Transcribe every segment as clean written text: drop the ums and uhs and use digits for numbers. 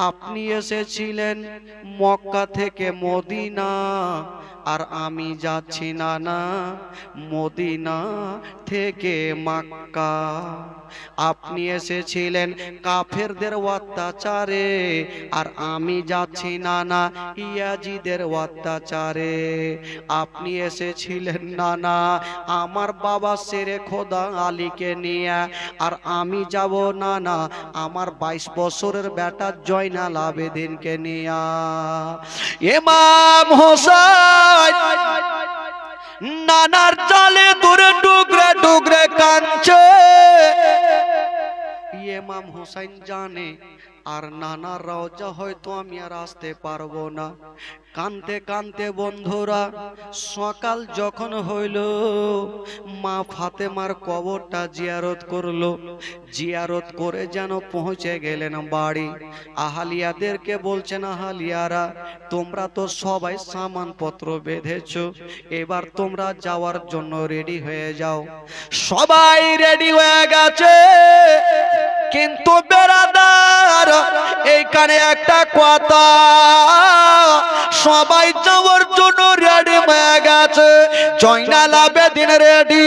আপনি এসেছিলেন মক্কা থেকে মদিনা, আর আমি যাচ্ছি নানা মদিনা থেকে মক্কা। আপনি এসেছিলেন কাফেরদের অত্যাচারে, আর আমি যাচ্ছি নানা ইয়াজিদের অত্যাচারে। আপনি এসেছিলেন নানা আমার বাবা শেরে খোদা আলীকে নিয়ে, আর আমি যাব নানা আমার 22 বছরের বেটা জয়নাল আবেদিনকে নিয়ে। ইমাম হোসেন নানার চালে দূরে টুকরে টুকরে কাঁদছে। ইমাম হোসেন জানে আর নানার রওজা হয়তো আমি আর আসতে পারবো না। কানতে কানতে বন্ধুরা সকাল যখন হইল, মা ফাতেমার কবরটা জিয়ারত করলো। জিয়ারত করে যেন পৌঁছে গেলেন বাড়ি। আহালিয়াদেরকে বলছেন, আহালিয়ারা তোমরা তো সবাই সামানপত্র বেঁধেছো, এবার তোমরা যাওয়ার জন্য রেডি হয়ে যাও। সবাই রেডি হয়ে গেছে, কিন্তু বেরাদার এইখানে একটা কথা, সবাই যাওয়ার জন্য রেডি হয়ে গেছে। জয়নাল আবেদিন রেডি,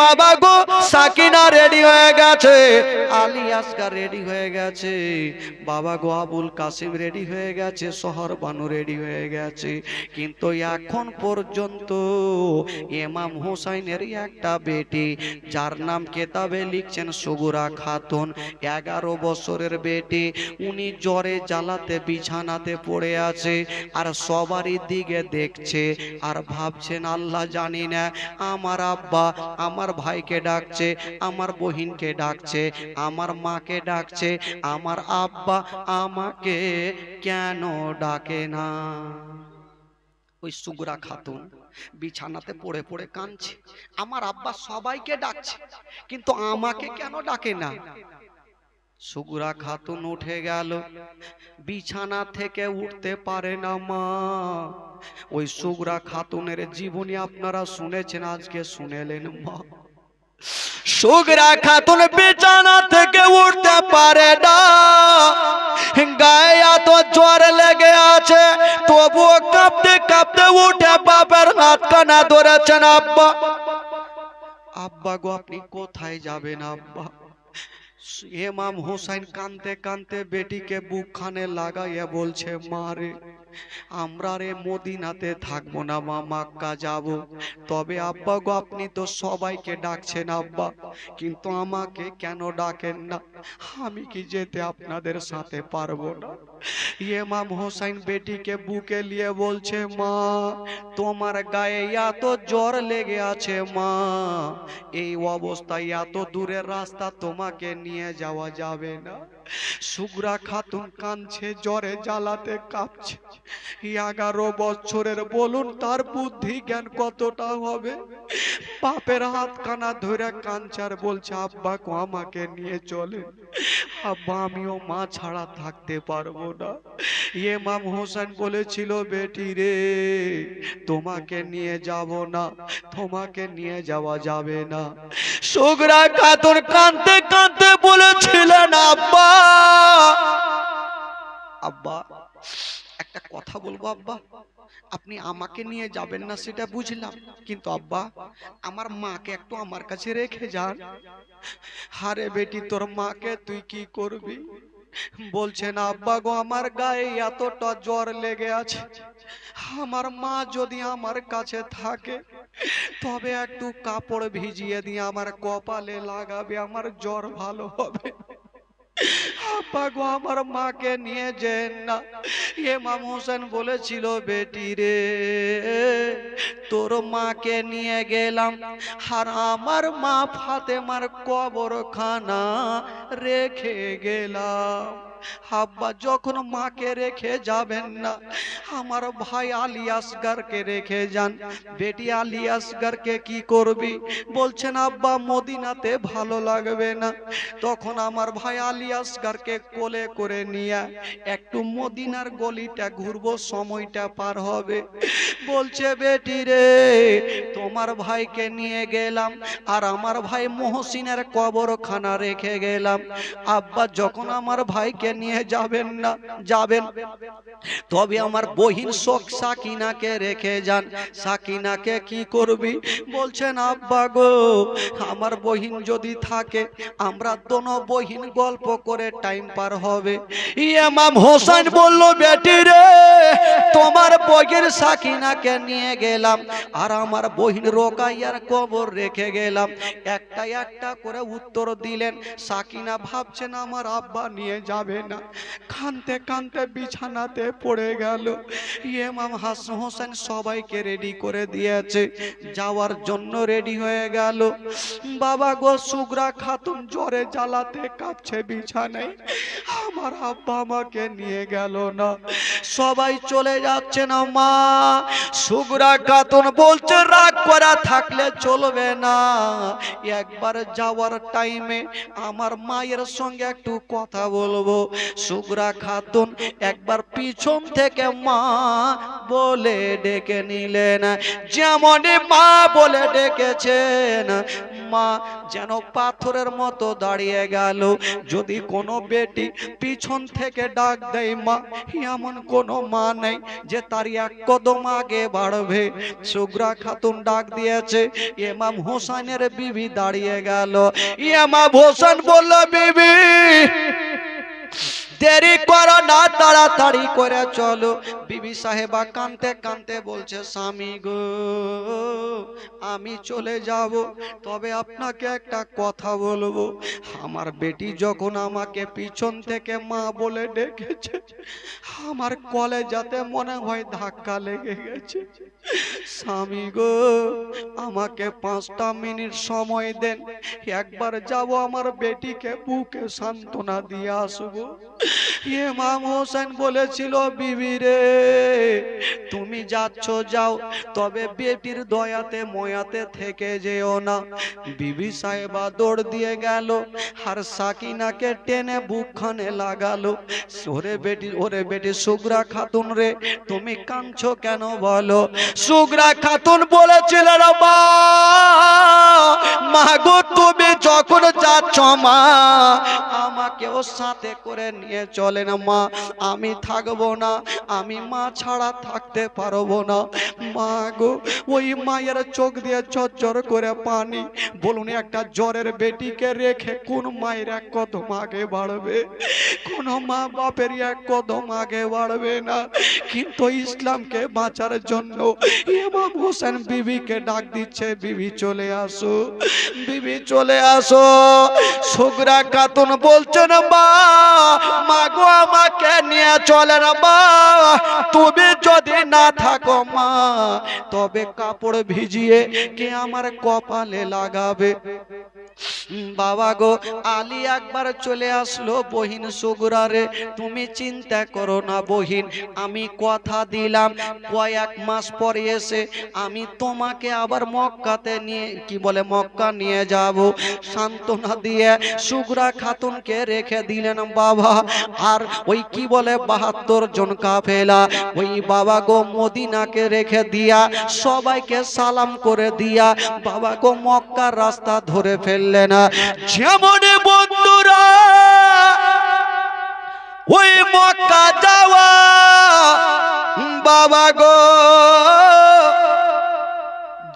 বাবা গো সাকিনা রেডি হয়ে গেছে, আলী আসগার রেডি হয়ে গেছে, বাবা গো আবুল কাসিম রেডি হয়ে গেছে, শহর বানু রেডি হয়ে গেছে। কিন্তু এখন পর্যন্ত ইমাম হোসেনের একটা বেটি, যার নাম কেতাবে লিখছেন সুগুরা খাতুন, 11 বছরের বেটি, উনি জ্বরে জ্বালাতে বিছানাতে পড়ে আছে। আর সবারই দিকে দেখছে আর ভাবছেন, আল্লাহ জানি না আমার আব্বা আমার ভাইকে ডাকছে, আমার বহিনকে ডাকছে, আমার মাকে ডাকছে, আমার আব্বা আমাকে কেন ডাকে না। ওই সুগুরা খাতুন বিছানাতে পড়ে পড়ে কাঁদছে, আমার আব্বা সবাইকে ডাকছে কিন্তু আমাকে কেন ডাকে না। সুগুরা খাতুন উঠে গেল, বিছানা থেকে উঠতে পারে না মা। ওই সুগুরা খাতুনের জীবনী আপনারা শুনেছেন, আজকে শুনেলেন মা। সুগুরা খাতুন বিছানা থেকে উঠতে পারে না, গায়ে এত জ্বর লেগে আছে, তবুও কাঁপতে কাঁপতে উঠে বাবার হাতখানা ধরেছেন। আব্বা, আব্বা গো আপনি কোথায় যাবেন আব্বা। ইমাম হোসেন কানতে কানতে বেটিকে বুকখানে লাগাইয়া বলছে, মা রে আমরা রে মদিনাতে থাকবো না মা, মক্কা যাব। তবে আব্বা গো আপনি তো সবাইকে ডাকছেন আব্বা, কিন্তু আমাকে কেন ডাকেন না, আমি কি যেতে আপনাদের সাথে পারবো না। ইমাম হোসেন বেটিকে বুকে নিয়ে বলছে, মা তোমার গায়ে এত জ্বর লেগে আছে মা, এই অবস্থায় এত দূরের রাস্তা তোমাকে নিয়ে যাওয়া যাবে না। সুগুরা খাতুন কাঁদছে, জ্বরে জ্বালাতে কাঁপছে। 11 বছরের, বলুন তার বুদ্ধি জ্ঞান কতটা হবে। বাপের হাতখানা ধরে কাঁদছে, বলছে আব্বা গো আমাকে নিয়ে চলেন, আব্বা আমিও মা ছাড়া থাকতে পারবো না। ইমাম হোসেন বলেছিল, বেটি রে তোমাকে নিয়ে যাব না, তোমাকে নিয়ে যাওয়া যাবে না। সুগুরা খাতুন কাঁদতে কাঁদতে বলেছিলেন, আব্বা আব্বা একটা কথা বলবো আব্বা, আপনি আমাকে নিয়ে যাবেন না সেটা বুঝলাম, কিন্তু আব্বা আমার মাকে একটু আমার কাছে রেখে যান। হারে বেটি তোর মাকে তুই কি করবি। বলছেন, আব্বা গো আমার গায়ে এতটা জ্বর লেগে আছে, আমার মা যদি আমার কাছে থাকে তবে একটু কাপড় ভিজিয়ে দিয়ে আমার কপালে লাগাবে, আমার জ্বর ভালো হবে। আব্বা গো আমার মাকে নিয়ে যেন না। ইমাম হোসেন বলেছিল, বেটি রে তোর মাকে নিয়ে গেলাম, আর আমার মা ফাতেমার কবরখানা রেখে গেলাম। আব্বা যখন মাকে রেখে যাবেন না, আমার ভাই আলী আসগারকে রেখে যান। বেটি আলী আসগারকে কি করবি। বলছেন, আব্বা মদিনাতে ভালো লাগবে না, তখন আমার ভাই আলী আসগারকে কোলে করে নিয়ে একটু মদিনার গলিটা ঘুরবো, সময়টা পার হবে। বলছে, বেটি রে তোমার ভাইকে নিয়ে গেলাম আর আমার ভাই মহসিনের কবরখানা রেখে গেলাম। আব্বা যখন আমার ভাইকে নিয়ে যাবেন না? যাবেন, তবে আমার বহিন শোক সাকিনাকে রেখে যান। সাকিনাকে কি করবি? বলছেন আব্বা গো, আমার বহিন যদি থাকে আমরা দোনো বহিন গল্প করে টাইম পার হবে। ইমাম হোসেন বলল, বেটি রে, তোমার বহিন সাকিনাকে নিয়ে গেলাম আর আমার বহিন রোকাইয়ার কবর রেখে গেলাম। একটা একটা করে উত্তর দিলেন। সাকিনা ভাবছেন আমার আব্বা নিয়ে যাবে না, কাঁদতে কাঁদতে বিছানাতে পড়ে গেল। ইমাম হাসান হোসেন সবাইকে রেডি করে দিয়েছে, যাওয়ার জন্য রেডি হয়ে গেল। বাবা গো, সুগরা খাতুন জ্বরে জ্বালাতে কাঁপছে বিছানায়, আমার আব্বা আমাকে নিয়ে গেল না। সবাই চলে যাচ্ছে না। মা সুগরা খাতুন বলছে, রাগ করা থাকলে চলবে না, একবার যাওয়ার টাইমে আমার মায়ের সঙ্গে একটু কথা বলবো। সুগরা খাতুন একবার পিছন থেকে মা বলে ডেকে নিলেন। যেমনই মা বলে ডেকেছেন, মা যেন পাথরের মতো দাঁড়িয়ে গেল। যদি কোনো বেটি পিছন থেকে ডাক দেয় মা, এমন কোনো মা নেই যে তার এক কদম আগে বাড়বে। সুগরা খাতুন ডাক দিয়েছে, ইমাম হোসেনের বিবি দাঁড়িয়ে গেল। ইমাম হোসেন বলল, বিবি দেরি করো না, তাড়াতাড়ি করে চলো। বিবি সাহেবা কাঁদতে কাঁদতে বলছে, স্বামী গো, আমি চলে যাব, তবে আপনাকে একটা কথা বলবো। আমার বেটি যখন আমাকে পিছন থেকে মা বলে ডেকেছে, আমার কলেজাতে মনে হয় ধাক্কা লেগে গেছে। স্বামী গো, আমাকে 5টা মিনিট সময় দেন, একবার যাব আমার বেটিকে বুকে সান্ত্বনা দিয়ে আসবো। ইমাম হোসেন বলেছিল, বিবি রে, তুমি যাচ্ছ যাও, তবে বেটির দয়াতে ময়াতে থেকে যেও না। বিবি সাহেবা দৌড় দিয়ে গেল আর সাকিনাকে টেনে বুকখানে লাগালো। ওরে বেটি সুগরা খাতুন রে, তুমি কাঁদছো কেন বলো? সুগরা খাতুন বলেছিল, মা গো, তুমি যখন যাচ্ছ মা, আমাকেও সাথে করে নিয়ে চলেন মা, আমি থাকবো না, আমি মা ছাড়া থাকতে পারবো না। মা গো, ওই মায়ের চোখ দিয়ে ঝরঝর করে পানি। বলুন, একটা জ্বরের বেটিকে রেখে কোন মায়ের এক কদম আগে বাড়বে? কোন মা বাপের এক কদম আগে বাড়বে না। কিন্তু ইসলামকে বাঁচার জন্য ইমাম হোসেন বিবিকে ডাক দিচ্ছে, বিবি চলে আসো, বিবি চলে আসো। সুগরা খাতুন বলছেন, মা গো, আমাকে নিয়ে চলেন মা, তুমি যদি না থাকো মা, তবে কাপড় ভিজিয়ে কে আমার কপালে লাগাবে? বাবা গো, আলী একবার চলে আসলো, বহিন সুগরা রে, তুমি চিন্তা করো না বহিন, আমি কথা দিলাম কয়েক মাস পরে এসে আমি তোমাকে আবার মক্কাতে নিয়ে মক্কা নিয়ে যাব। সান্ত্বনা দিয়ে সুগরা খাতুনকে রেখে দিলেন বাবা। আর ওই 72 জন কাফেলা, ওই বাবা গো মদিনাকে রেখে দিয়া, সবাইকে সালাম করে দিয়া বাবা গো মক্কার রাস্তা ধরে ফেললেন। যেমন বন্ধুরা ওই মক্কা যাওয়া বাবা গো,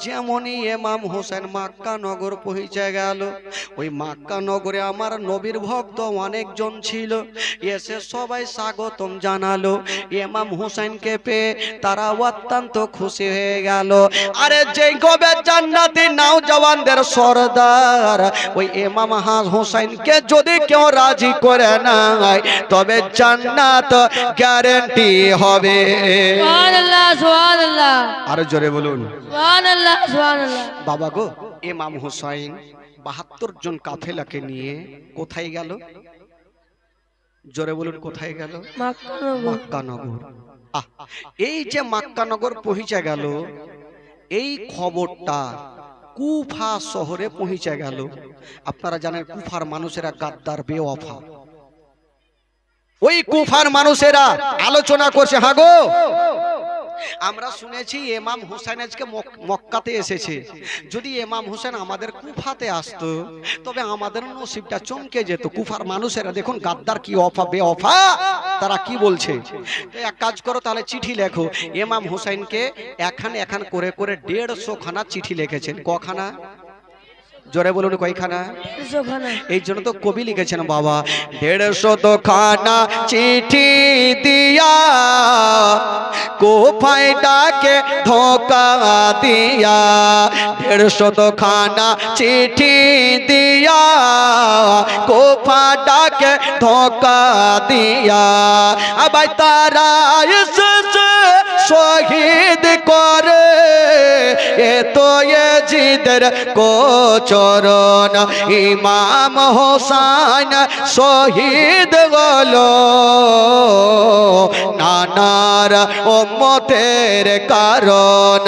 যেমনই ইমাম হোসেন মক্কা নগর পৌঁছে গেল, ওই মক্কা নগরে আমার নবীর ভক্ত অনেকজন ছিল, এসে সবাই স্বাগতম জানালো। ইমাম হোসেনকে পেয়ে তারা অত্যন্ত খুশি হয়ে গেল। আরে যে কবে জান্নাতি নওজওয়ানদের সরদার ওই ইমাম হোসেনকে যদি কেউ রাজি করে নাই, তবে জান্নাত গ্যারান্টি হবে। সুবহানাল্লাহ, সুবহানাল্লাহ, আরো জোরে বলুন সুবহানাল্লাহ, সুবহানাল্লাহ। বাবা গো, ইমাম হুসাইন 72 জন কাফেলাকে নিয়ে কোথায় গেল? জোরে বলুন, কোথায় গেল? মক্কা নগর। এই যে মক্কা নগর পৌঁছে গেল, এই খবরটা কুফা শহরে পৌঁছে গেল। আপনারা জানেন কুফার মানুষেরা গাদ্দার, বেওয়াফা। ওই কুফার মানুষেরা আলোচনা করছে, হাগো আমরা শুনেছি ইমাম হোসেন আজকে মক্কাতে এসেছে। যদি ইমাম হোসেন আমাদের কুফাতে আসতো তবে আমাদের নসিবটা চমকে যেত। কুফার মানুষেরা দেখুন গাদ্দার কি অফা বেঅফা, তারা কি বলছে। তো এক কাজ করো তাহলে চিঠি লেখো। ইমাম হোসেনকে এখান করে করে 150 খানা চিঠি লিখেছেন। কখানা? জোরে বলুন কয়খানা? এই জন্য তো কবি লিখেছেন বাবা 150 খানা চিঠি দিয়া কোফায় ডাকে ধোকা দিয়া। 150 খানা চিঠি দিয়া কোফা ডাকে ধোকা দিয়া। আবার তারা এসেছে শহীদ করে এ তো জিদের কোচরণ। ইমাম হোসেন শহীদ হলো নানার উম্মতের কারণ।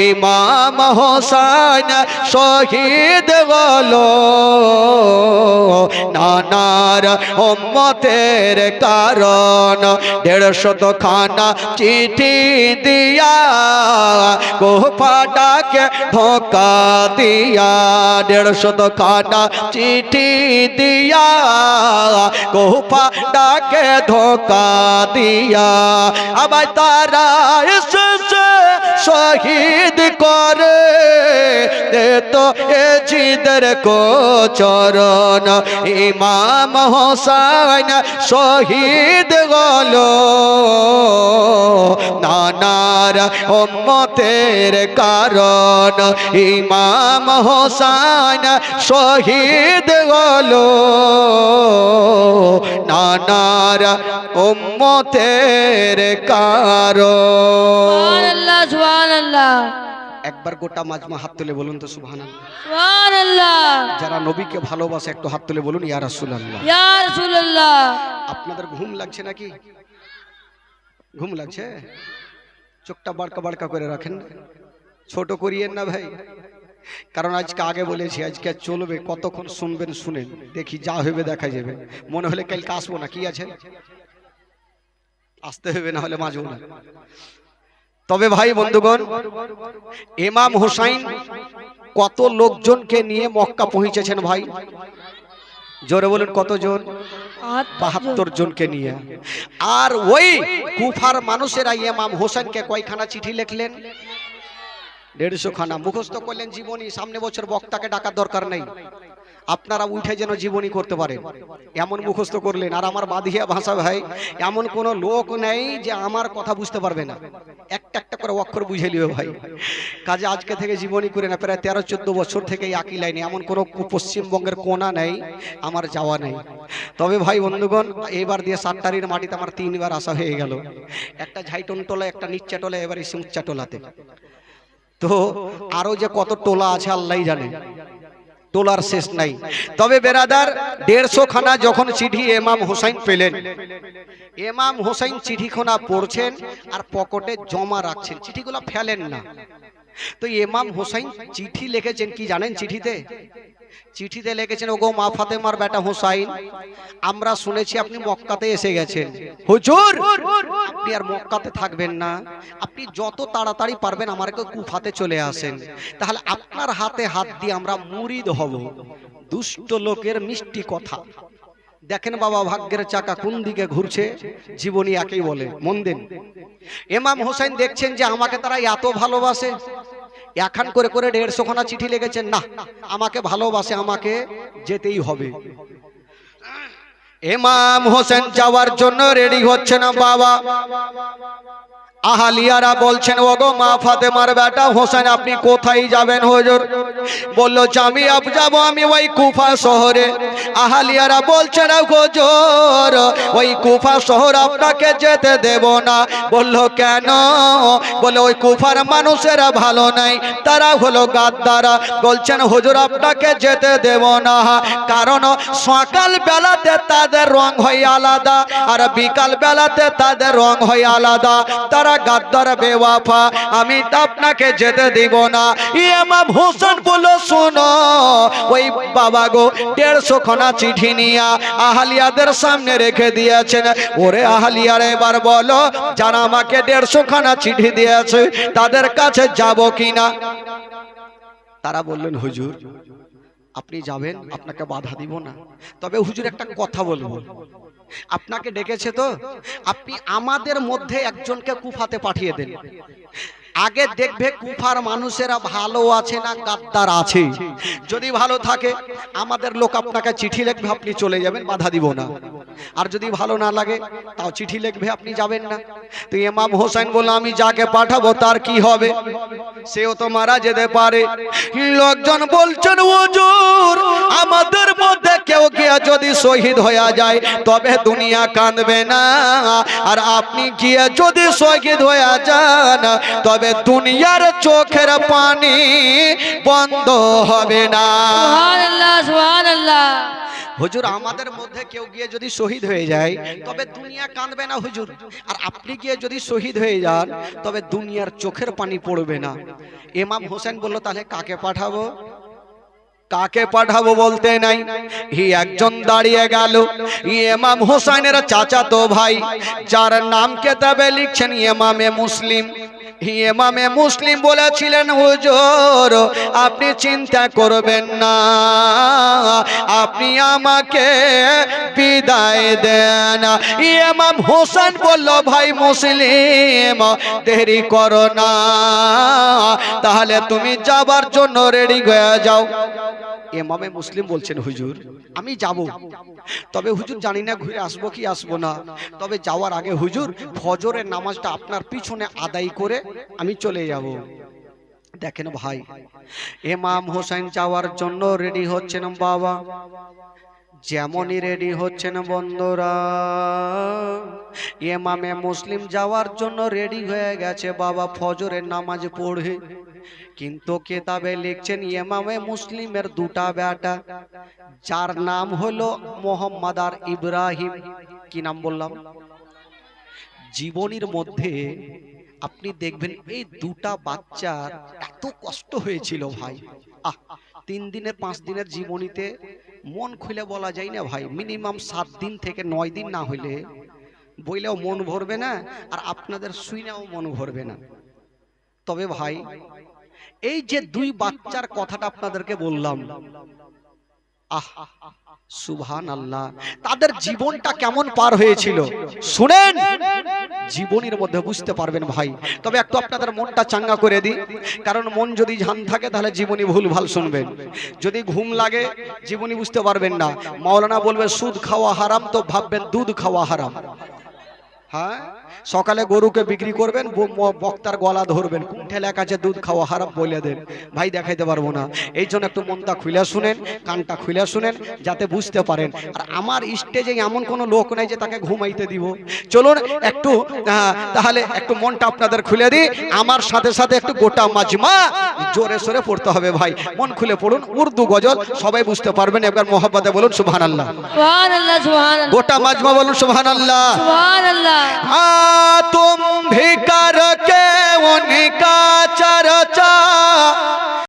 ইমাম হোসেন শহীদ হলো নানার উম্মতের কারণ। 150 খানা চিঠি দিয়া কোফা ডাকে ধোকা দিয়া। 150 খানা চিঠি দিয়া কোফা ডাকে ধোকা দিয়া। আবার তারা এসেছে শহীদ করে তো এ জিদের কোচরণ। ইমাম হোসেন শহীদ হলো নানার উম্মতের কারণ। ইমাম হোসেন শহীদ হলো নানার উম্মতের কারণ। সুবহানাল্লাহ সুবহানাল্লাহ। একবার গোটা মাজমা হাত তুলে বলুন তো সুবহানাল্লাহ। সুবহানাল্লাহ। যারা নবীকে ভালোবাসে একটু হাত তুলে বলুন ইয়া রাসূলুল্লাহ। ইয়া রাসূলুল্লাহ। আপনাদের ঘুম লাগছে নাকি? ঘুম লাগছে? চোখটা বাড়কা বাড়কা করে রাখেন, ছোট করিয়েন না ভাই। কারণ আজকে আগে বলেছি আজকে চলবে, কতক্ষণ শুনবেন শুনেন, দেখি যা হবে দেখা যাবে। মনে হলে কালকে আসবো না, কি আছে আসতে হবে, না হলে মাজবো না। তবে ভাই বন্ধুগণ, ইমাম হোসেন কত লোকজনকে নিয়ে মক্কা পৌঁছেছেন ভাই? জোরে বলুন কতজন? 72 জনকে নিয়ে। আর ওই কুফার মানুষেরা ইমাম হোসেনকে কয়খানা চিঠি লিখলেন? 150 খানা। মুখস্থ করলেন জীবনী। সামনে বছর বক্তাকে ডাকার দরকার নেই, আপনারা উঠে যেন জীবনী করতে পারেন এমন মুখস্থ করলেন। আর আমার বাদিয়া ভাষা ভাই, এমন কোন লোক নেই যে আমার কথা বুঝতে পারবে না, একটা একটা করে অক্ষর বুঝে লিও ভাই। কাজে আজকে থেকে জীবনী করে না, প্রায় 13-14 বছর থেকে একই লাইনে, এমন কোনো পশ্চিমবঙ্গের কোনা নেই আমার যাওয়া নেই। তবে ভাই বন্ধুগণ, এবার দিয়ে 7টারির মাটিতে আমার 3বার আসা হয়ে গেল। একটা ঝাইটন টোলা, একটা নিচ্চা টোলা, এবার এসে উচ্চা টোলাতে। তো আরো যে কত টোলা আছে আল্লাহই জানে, টোলার শেষ নাই। তবে বেরাদার 150 খানা যখন চিঠি ইমাম হোসেন পেলেন, ইমাম হোসেন চিঠিখানা পড়ছেন আর পকেটে জমা রাখছেন, চিঠিগুলো ফেলেন না। তো ইমাম হোসেন চিঠি লিখেছেন কি জানেন? চিঠিতে লিখেছেন, ওগো মা ফাতেমার বেটা হোসেন, আমরা শুনেছি আপনি মক্কাতে এসে গেছেন। হুজুর আপনি আর মক্কাতে থাকবেন না, আপনি যত তাড়াতাড়ি পারবেন আমাকে কুফাতে চলে আসেন, তাহলে আপনার হাতে হাত দিয়ে আমরা মুরিদ হব। দুষ্ট লোকের মিষ্টি কথা। দেখেন বাবা, ভাগ্যের চাকা কোন দিকে ঘুরছে, জীবনী একই বলে। মন দিন, ইমাম হোসেন দেখছেন যে আমাকে তারা এত ভালোবাসে, এখন করে করে 150 খানা চিঠি লিখেছেন, না আমাকে ভালোবাসে, আমাকে যেতেই হবে। ইমাম হোসেন যাওয়ার জন্য রেডি হচ্ছে না বাবা। আহালিয়ারা বলছেন, ওগো মা ফাতেমার বেটা হোসেন, আপনি কোথায় যাবেন হুজুর? বললো যে আমি যাব আমি ওই কুফা শহরে। আহালিয়ারা বলছেন, হুজুর ওই কুফা শহর আপনাকে যেতে দেব না। বললো কেন? বলে ওই কুফার মানুষেরা ভালো নাই, তারা হলো গাদ্দারা। বলছেন হুজুর আপনাকে যেতে দেব না, কারণ সকাল বেলাতে তাদের রং হয় আলাদা আর বিকাল বেলাতে তাদের রং হয় আলাদা। তারা দাদারা গাদ্দার বেওয়াফা, আমি তো আপনাকে যেতে দিব না। ইমাম হোসেন বলল শোনো, ওই বাবা গো 150 খানা চিঠি নিয়ে আহলিয়াদের সামনে রেখে দিয়েছেন। ওরে আহলিয়ার এবার বলো, যারা আমাকে 150 খানা চিঠি দিয়েছে তাদের কাছে যাব কিনা? তারা বললেন হুজুর আপনি যাবেন, আপনাকে বাধা দিব না, তবে হুজুর একটা কথা বলবো, আপনাকে ডেকেছে তো, আপনি আমাদের মধ্যে একজনকে কুফাতে পাঠিয়ে দেন। আগে দেখবে কুফার মানুষেরা ভালো আছে না গাদ্দার আছে। যদি ভালো থাকে আমাদের লোক আপনাকে চিঠি লিখবে, আপনি চলে যাবেন, বাধা দিব না। আর যদি ভালো না লাগে তাও চিঠি লিখবে, আপনি যাবেন না। তো ইমাম হোসেন বলল আমি যাকে পাঠাবো তার কি হবে? সেও তো মারা যেতে পারে। লোকজন বলছেন হুজুর আমাদের মধ্যে কেউ গিয়ে যদি শহীদ হয়ে যায় তবে দুনিয়া কাঁদবে না, আর আপনি গিয়ে যদি শহীদ হয়ে যান তবে দুনিয়ার চোখের পানি বন্ধ হবে না। সুবহানাল্লাহ সুবহানাল্লাহ। হুজুর আমাদের মধ্যে কেউ গিয়ে যদি শহীদ হয়ে যায় তবে দুনিয়া কাঁদবে না হুজুর, আর আপনি গিয়ে যদি শহীদ হয়ে যান তবে দুনিয়ার চোখের পানি পড়বে না। ইমাম হোসেন বলল তাহলে কাকে পাঠাবো? কাকে পাঠাবো বলতে নাই, একজন দাঁড়িয়ে গেল, ইমাম হোসেনের চাচাতো ভাই, যার নাম কেতাবে লিখছেন ইমামে মুসলিম। ইমামে মুসলিম বলেছিলেন হুজুর আপনি চিন্তা করবেন না, আপনি আমাকে বিদায় দেন। ইমাম হোসেন বলল ভাই মুসলিম দেরি করো না, তাহলে তুমি যাবার জন্য রেডি হয়ে যাও। ইমামে মুসলিম বলছেন হুজুর আমি যাব, তবে হুজুর জানি না ঘুরে আসবো কি আসবো না, তবে যাওয়ার আগে হুজুর ফজরের নামাজটা আপনার পিছনে আদায় করে আমি চলে যাব। দেখেন ভাই ইমাম হোসেন যাওয়ার জন্য রেডি হচ্ছেন বাবা, যেমনই রেডি হচ্ছেন বন্ধুরা ইমামে মুসলিম যাওয়ার জন্য রেডি হয়ে গেছে বাবা ফজরের নামাজ পড়ে। কিন্তু কেতাবে লিখছেন ইমামে মুসলিমের দুটা বেটা, যার নাম হলো মোহাম্মদ আর ইব্রাহিম। কি নাম বললাম? জীবনীর মধ্যে আপনি দেখবেন এই দুটা বাচ্চার এত কষ্ট হয়েছিল ভাই। 3 দিনের 5 দিনের জীবনীতে মন খুলে বলা যায় না ভাই, মিনিমাম 7 দিন থেকে 9 দিন না হইলে বইলেও মন ভরবে না, আর আপনাদের শুইনাও মন ভরবে না। তবে ভাই এই যে 2 বাচ্চার কথাটা আপনাদেরকে বললাম, সুবহানাল্লাহ, তাদের জীবনটা কেমন পার হয়েছিল শুনেন, জীবনের মধ্যে বুঝতে পারবেন ভাই। তবে একটু আপনাদের মনটা চাঙ্গা করে দিই, কারণ মন যদি ঝান থাকে তাহলে জীবনী ভুলভাল শুনবেন, যদি ঘুম লাগে জীবনী বুঝতে পারবেন না। মাওলানা বলবে সুদ খাওয়া হারাম, তো ভাববেন দুধ খাওয়া হারাম। হ্যাঁ, সকালে গরুকে বিক্রি করবেন, বক্তার গলা ধরবেন, কোনটা লেখা আছে দুধ খাওয়া হারাম বলে দেন, ভাই দেখাইতে পারবো না। এই জন্য একটু মনটা খুলে শুনেন, কানটা খুলে শুনেন, যাতে বুঝতে পারেন। আর আমার স্টেজে এমন কোনো লোক নাই যে তাকে ঘুমাইতে দিব। চলুন একটু তাহলে একটু মনটা আপনাদের খুলে দিই, আমার সাথে সাথে একটু গোটা মাজমা জোরে সোরে পড়তে হবে ভাই। মন খুলে পড়ুন, উর্দু গজল সবাই বুঝতে পারবেন। এবার মোহাব্বতে বলুন সুবহানাল্লাহ, সুবহানাল্লাহ সুবহানাল্লাহ। গোটা মাজমা বলুন সুবহানাল্লাহ, সুবহানাল্লাহ।